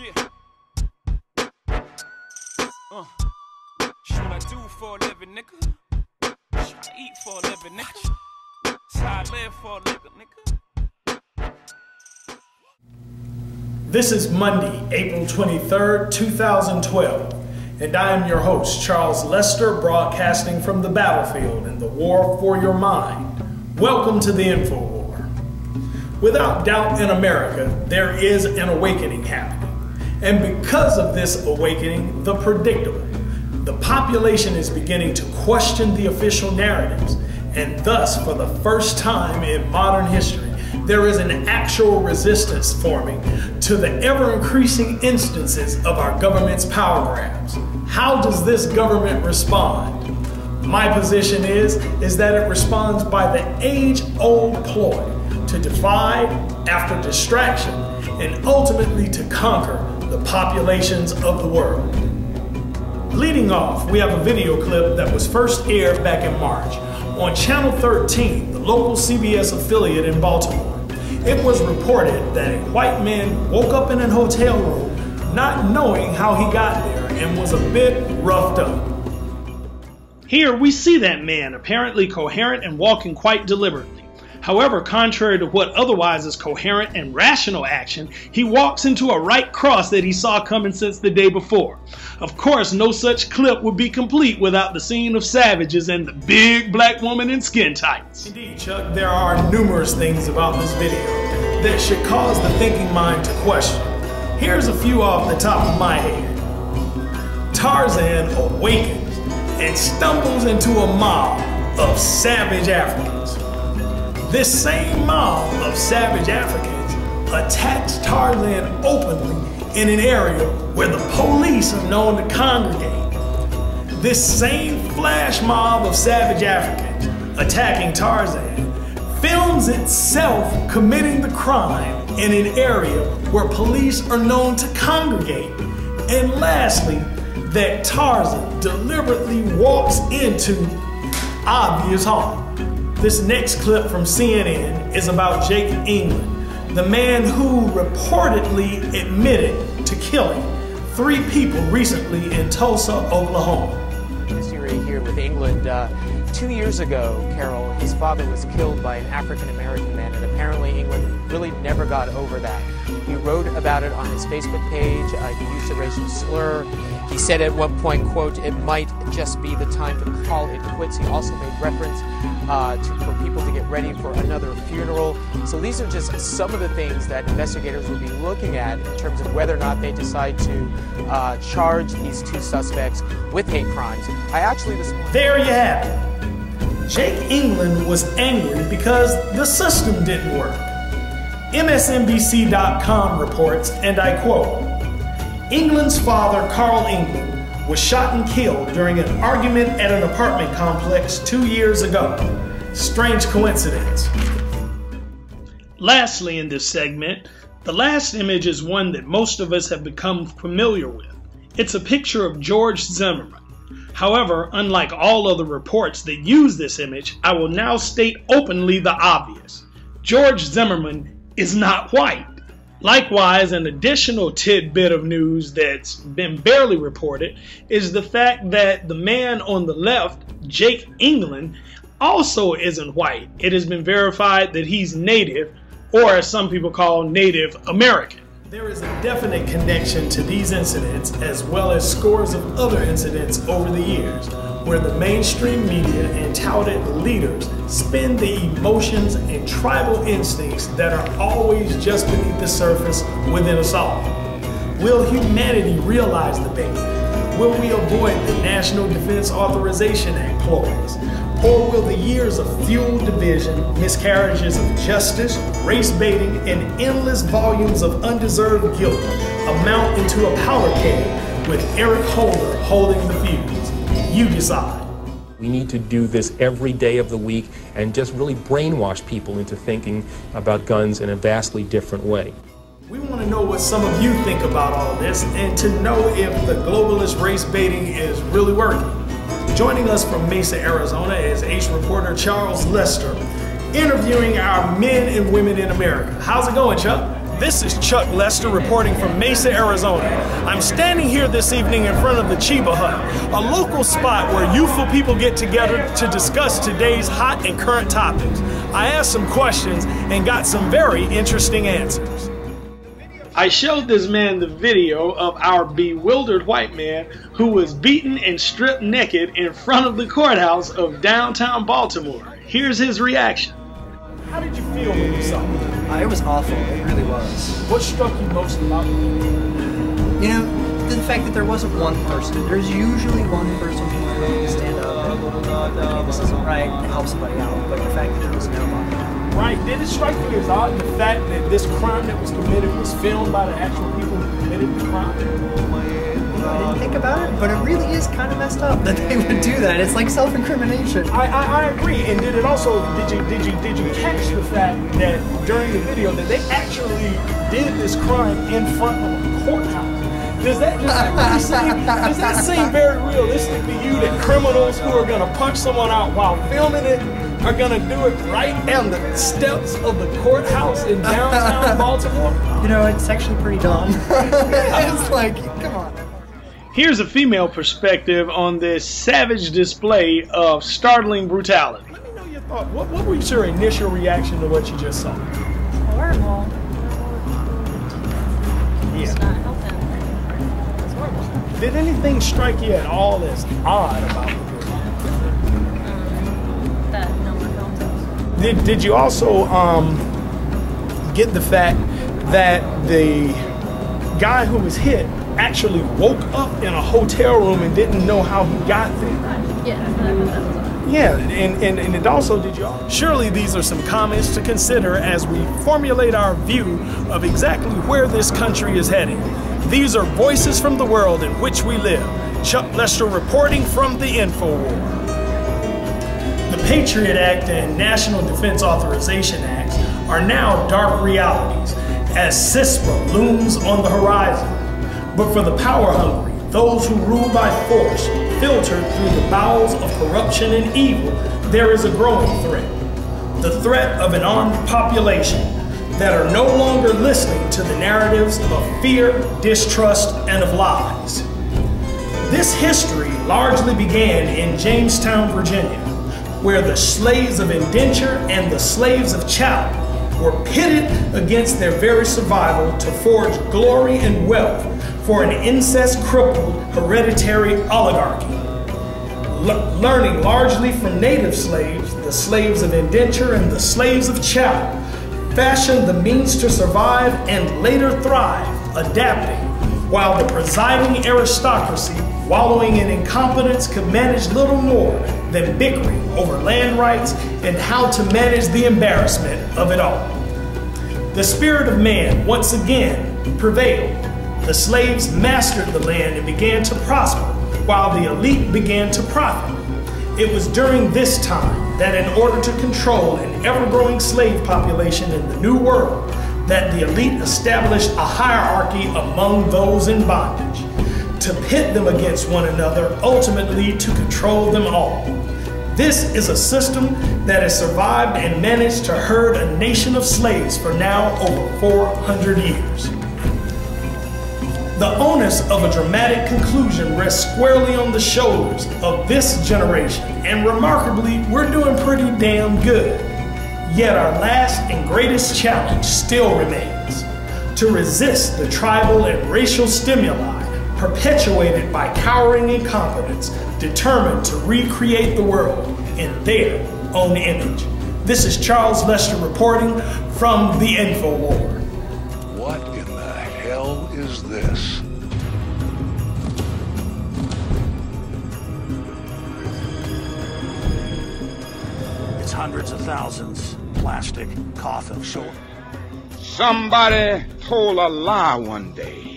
Yeah. Shit I do for a living, nigga. Shit I eat for a living, nigga. That's how I live for a living, nigga. This is Monday, April 23rd, 2012, and I am your host, Charles Lester, broadcasting from the battlefield in the war for your mind. Welcome to the Infowars. Without doubt in America, there is an awakening happening. And because of this awakening, the predictable, the population is beginning to question the official narratives. And thus, for the first time in modern history, there is an actual resistance forming to the ever-increasing instances of our government's power grabs. How does this government respond? My position is that it responds by the age-old ploy to divide after distraction and ultimately to conquer the populations of the world. Leading off, we have a video clip that was first aired back in March on Channel 13, the local CBS affiliate in Baltimore. It was reported that a white man woke up in a hotel room not knowing how he got there and was a bit roughed up. Here we see that man apparently coherent and walking quite deliberately. However, contrary to what otherwise is coherent and rational action, he walks into a right cross that he saw coming since the day before. Of course, no such clip would be complete without the scene of savages and the big black woman in skin tights. Indeed, Chuck, there are numerous things about this video that should cause the thinking mind to question. Here's a few off the top of my head. Tarzan awakens and stumbles into a mob of savage Africans. This same mob of savage Africans attacks Tarzan openly in an area where the police are known to congregate. This same flash mob of savage Africans attacking Tarzan films itself committing the crime in an area where police are known to congregate. And lastly, that Tarzan deliberately walks into obvious harm. This next clip from CNN is about Jake England, the man who reportedly admitted to killing 3 people recently in Tulsa, Oklahoma. History here with England. 2 years ago, Carol, his father was killed by an African-American man, and apparently England really never got over that. He wrote about it on his Facebook page. He used a racial slur. He said at one point, quote, "It might just be the time to call it quits." He also made reference for people to get ready for another funeral. So these are just some of the things that investigators will be looking at in terms of whether or not they decide to charge these 2 suspects with hate crimes. There you have it. Jake England was angry because the system didn't work. MSNBC.com reports, and I quote, "England's father, Carl England, was shot and killed during an argument at an apartment complex 2 years ago. Strange coincidence." Lastly in this segment, the last image is one that most of us have become familiar with. It's a picture of George Zimmerman. However, unlike all other reports that use this image, I will now state openly the obvious. George Zimmerman is not white. Likewise, an additional tidbit of news that's been barely reported is the fact that the man on the left, Jake England, also isn't white. It has been verified that he's Native, or as some people call Native American. There is a definite connection to these incidents as well as scores of other incidents over the years where the mainstream media and touted leaders spin the emotions and tribal instincts that are always just beneath the surface within us all. Will humanity realize the bait? Will we avoid the National Defense Authorization Act ploys? Or will the years of fueled division, miscarriages of justice, race baiting, and endless volumes of undeserved guilt amount into a powder keg with Eric Holder holding the fuse? You decide. We need to do this every day of the week and just really brainwash people into thinking about guns in a vastly different way. We want to know what some of you think about all this and to know if the globalist race baiting is really working. Joining us from Mesa, Arizona is ace reporter Charles Lester, interviewing our men and women in America. How's it going, Chuck? This is Chuck Lester reporting from Mesa, Arizona. I'm standing here this evening in front of the Chiba Hut, a local spot where youthful people get together to discuss today's hot and current topics. I asked some questions and got some very interesting answers. I showed this man the video of our bewildered white man who was beaten and stripped naked in front of the courthouse of downtown Baltimore. Here's his reaction. How did you feel when you saw it? It was awful. It really was. What struck you most about it? You know, the fact that there wasn't one person. There's usually one person who will stand up and, okay, this isn't right, and help somebody out. But the fact that there was nobody. Right. Did it strike you as odd the fact that this crime that was committed was filmed by the actual people who committed the crime? I didn't think about it, but it really is kind of messed up that they would do that. It's like self-incrimination. I agree. And did it also did you catch the fact that during the video that they actually did this crime in front of a courthouse? Does that seem very realistic to you that criminals who are gonna punch someone out while filming it are gonna do it right on the steps of the courthouse in downtown Baltimore? You know, it's actually pretty dumb. It's like, come on. Here's a female perspective on this savage display of startling brutality. Let me know your thought. What was your initial reaction to what you just saw? Horrible. Yeah. It's not helping. It's horrible. Did anything strike you at all as odd about the video? That no one filmed it. Did you also get the fact that the guy who was hit actually woke up in a hotel room and didn't know how he got there? Yeah, that was awesome. Yeah, and it also, did you? Surely these are some comments to consider as we formulate our view of exactly where this country is heading. These are voices from the world in which we live. Chuck Lester reporting from the Infowars. The Patriot Act and National Defense Authorization Acts are now dark realities as CISPA looms on the horizon. But for the power-hungry, those who rule by force, filtered through the bowels of corruption and evil, there is a growing threat. The threat of an armed population that are no longer listening to the narratives of fear, distrust, and of lies. This history largely began in Jamestown, Virginia, where the slaves of indenture and the slaves of chattel were pitted against their very survival to forge glory and wealth for an incest-crippled hereditary oligarchy. Learning largely from native slaves, the slaves of indenture and the slaves of chattel fashioned the means to survive and later thrive, adapting, while the presiding aristocracy, wallowing in incompetence, could manage little more than bickering over land rights and how to manage the embarrassment of it all. The spirit of man once again prevailed. The slaves mastered the land and began to prosper, while the elite began to profit. It was during this time that in order to control an ever-growing slave population in the New World, that the elite established a hierarchy among those in bondage, to pit them against one another, ultimately to control them all. This is a system that has survived and managed to herd a nation of slaves for now over 400 years. The onus of a dramatic conclusion rests squarely on the shoulders of this generation, and remarkably, we're doing pretty damn good. Yet our last and greatest challenge still remains: to resist the tribal and racial stimuli perpetuated by cowering incompetence, determined to recreate the world in their own image. This is Charles Lester reporting from the Infowars. What in the hell is this? It's hundreds of thousands, plastic, coffin, shoulder. Somebody told a lie one day.